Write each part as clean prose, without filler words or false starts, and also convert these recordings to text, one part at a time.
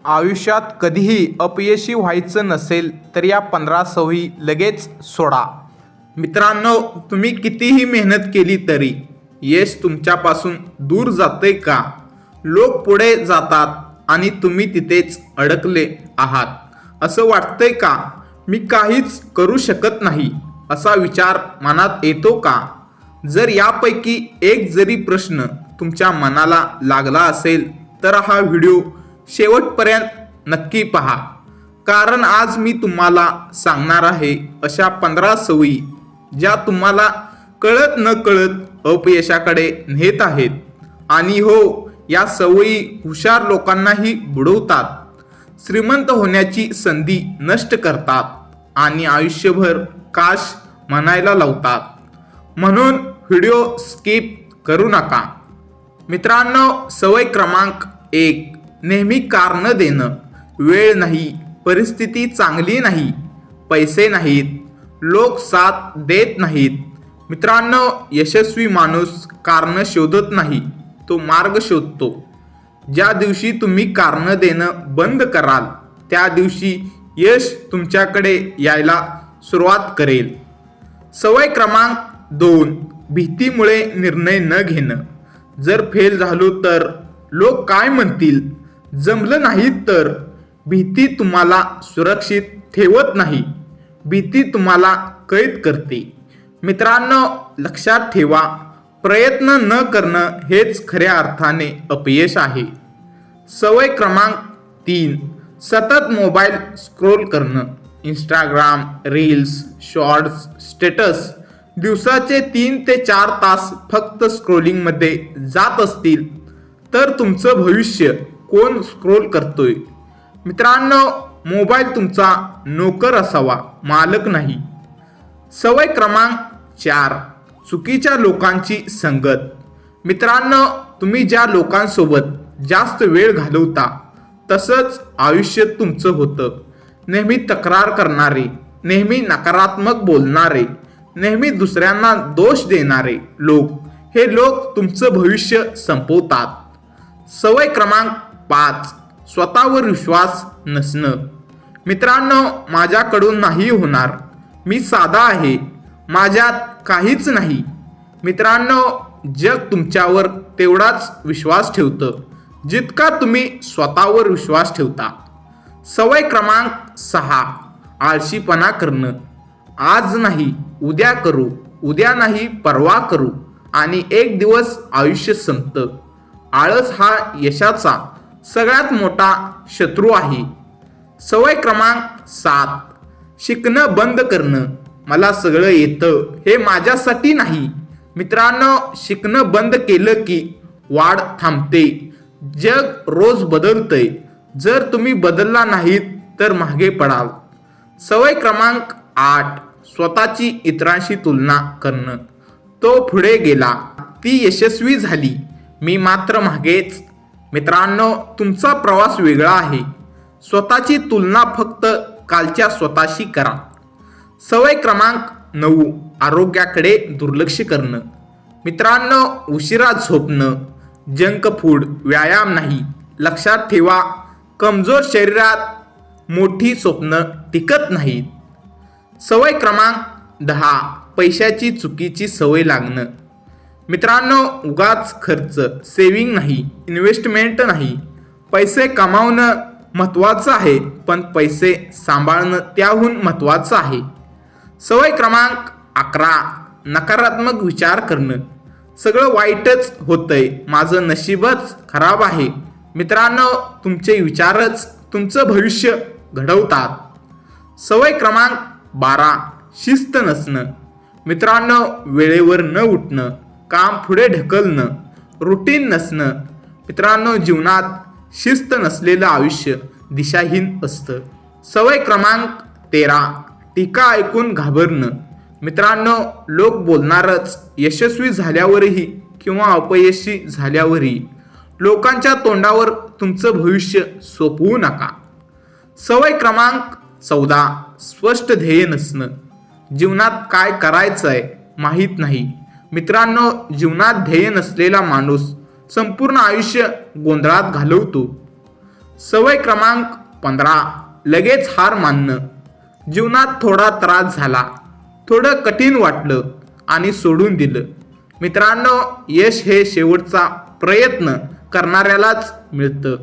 आयुष्यात कधीही अपयशी व्हायचं नसेल तर या 15 सवयी लगेच सोडा. मित्रांनो, तुम्ही कितीही मेहनत केली तरी यश तुमच्यापासून दूर जाते का? लोक पुढे जातात आणि तुम्ही तिथेच अडकले आहात असं वाटतंय का? मी काहीच करू शकत नाही असा विचार मनात येतो का? जर यापैकी एक जरी प्रश्न तुमच्या मनाला लागला असेल तर हा व्हिडिओ शेवटपर्यंत नक्की पहा, कारण आज मी तुम्हाला सांगणार आहे अशा 15 सवयी ज्या तुम्हाला कळत न कळत अपयशाकडे नेत आहेत. आणि हो, या सवयी हुशार लोकांनाही बुडवतात, श्रीमंत होण्याची संधी नष्ट करतात आणि आयुष्यभर काश म्हणायला लावतात. म्हणून व्हिडिओ स्किप करू नका. मित्रांनो, सवय क्रमांक 1, नेहमी कारण देणं. वेळ नाही, परिस्थिती चांगली नाही, पैसे नाहीत, लोक साथ देत नाहीत. मित्रांनो, यशस्वी माणूस कारण शोधत नाही, तो मार्ग शोधतो. ज्या दिवशी तुम्ही कारण देणं बंद कराल त्या दिवशी यश तुमच्याकडे यायला सुरुवात करेल. सवय क्रमांक 2, भीतीमुळे निर्णय न घेणं. जर फेल झालो तर लोक काय म्हणतील, जमलं नाही तर. भीती तुम्हाला सुरक्षित ठेवत नाही, भीती तुम्हाला कैद करते. मित्रांनो, लक्षात ठेवा, प्रयत्न न करणं हेच खऱ्या अर्थाने अपयश आहे. सवय क्रमांक 3, सतत मोबाईल स्क्रोल करणं. इंस्टाग्राम, रील्स, शॉर्ट्स, स्टेटस दिवसाचे 3 ते 4 तास फक्त स्क्रोलिंगमध्ये जात असतील तर तुमचं भविष्य कोण स्क्रोल करतोय? मित्रांनो, मोबाईल तुमचा नोकर असावा, मालक नाही. सवय क्रमांक 4, चुकीच्या लोकांची संगत. मित्रांनो, तुम्ही ज्या लोकांसोबत जास्त वेळ घालवता तसंच आयुष्य तुमचं होतं. नेहमी तक्रार करणारे, नेहमी नकारात्मक बोलणारे, नेहमी दुसऱ्यांना दोष देणारे लोक, हे लोक तुमचं भविष्य संपवतात. सवय क्रमांक 5, स्वतःवर विश्वास नसणं. मित्रांनो, माझ्याकडून नाही होणार, मी साधा आहे, माझ्यात काहीच नाही. मित्रांनो, जग तुमच्यावर तेवढाच विश्वास ठेवतं जितका तुम्ही स्वतःवर विश्वास ठेवता. सवय क्रमांक 6, आळशीपणा करणं. आज नाही उद्या करू, उद्या नाही परवा करू आणि एक दिवस आयुष्य संपतं. आळस हा यशाचा सगळ्यात मोठा शत्रू आहे. सवय क्रमांक 7, शिकणं बंद करणं. मला सगळं येतं हे माझ्यासाठी नाही. मित्रांनो, शिकणं बंद केलं की वाढ थांबते. जग रोज बदलतंय, जर तुम्ही बदलला नाहीत तर मागे पडाल. सवय क्रमांक 8, स्वतःची इतरांशी तुलना करणं. तो पुढे गेला, ती यशस्वी झाली, मी मात्र मागेच. मित्रांनो, तुमचा प्रवास वेगळा आहे. स्वतःची तुलना फक्त कालच्या स्वतःशी करा. सवय क्रमांक 9, आरोग्याकडे दुर्लक्ष करणं. मित्रांनो, उशिरा झोपणं, जंक फूड, व्यायाम नाही. लक्षात ठेवा, कमजोर शरीरात मोठी स्वप्न टिकत नाहीत. सवय क्रमांक 10, पैशाची चुकीची सवय लागणं. मित्रांनो, उगाच खर्च, सेविंग नाही, इन्व्हेस्टमेंट नाही. पैसे कमावणं महत्त्वाचं आहे, पण पैसे सांभाळणं त्याहून महत्त्वाचं आहे. सवय क्रमांक 11, नकारात्मक विचार करणं. सगळं वाईटच होतंय, माझं नशीबच खराब आहे. मित्रांनो, तुमचे विचारच तुमचं भविष्य घडवतात. सवय क्रमांक 12, शिस्त नसणं. मित्रांनो, वेळेवर न उठणं, काम पुढे ढकलणं, रुटीन नसणं. मित्रांनो, जीवनात शिस्त नसलेलं आयुष्य दिशाहीन असतं. सवय क्रमांक 13, टीका ऐकून घाबरणं. मित्रांनो, लोक बोलणारच. यशस्वी झाल्यावरही किंवा अपयशी झाल्यावरही लोकांच्या तोंडावर तुमचं भविष्य सोपवू नका. सवय क्रमांक 14, स्पष्ट ध्येय नसणं. जीवनात काय करायचंय माहीत नाही. मित्रांनो, जीवनात ध्येय नसलेला माणूस संपूर्ण आयुष्य गोंधळात घालवतो. सवय क्रमांक 15, लगेच हार मानणं. जीवनात थोडा त्रास झाला, थोडं कठीण वाटलं आणि सोडून दिलं. मित्रांनो, यश हे शेवटचा प्रयत्न करणाऱ्यालाच मिळतं.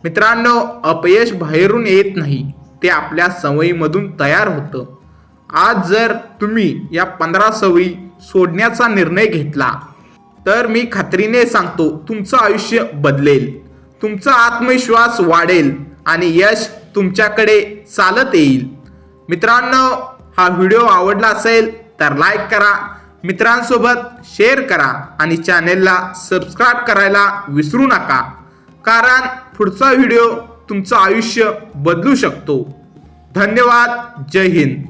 मित्रांनो, अपयश बाहेरून येत नाही, ते आपल्या सवयीमधून तयार होतं. आज जर तुम्ही या 15 सवयी सोडण्याचा निर्णय घेतला तर मी खात्रीने सांगतो, तुमचं आयुष्य बदलेल, तुमचा आत्मविश्वास वाढेल आणि यश तुमच्याकडे चालत येईल. मित्रांनो, हा व्हिडिओ आवडला असेल तर लाईक करा, मित्रांसोबत शेअर करा आणि चॅनेलला सबस्क्राईब करायला विसरू नका, कारण पुढचा व्हिडिओ तुमचं आयुष्य बदलू शकतो. धन्यवाद. जय हिंद.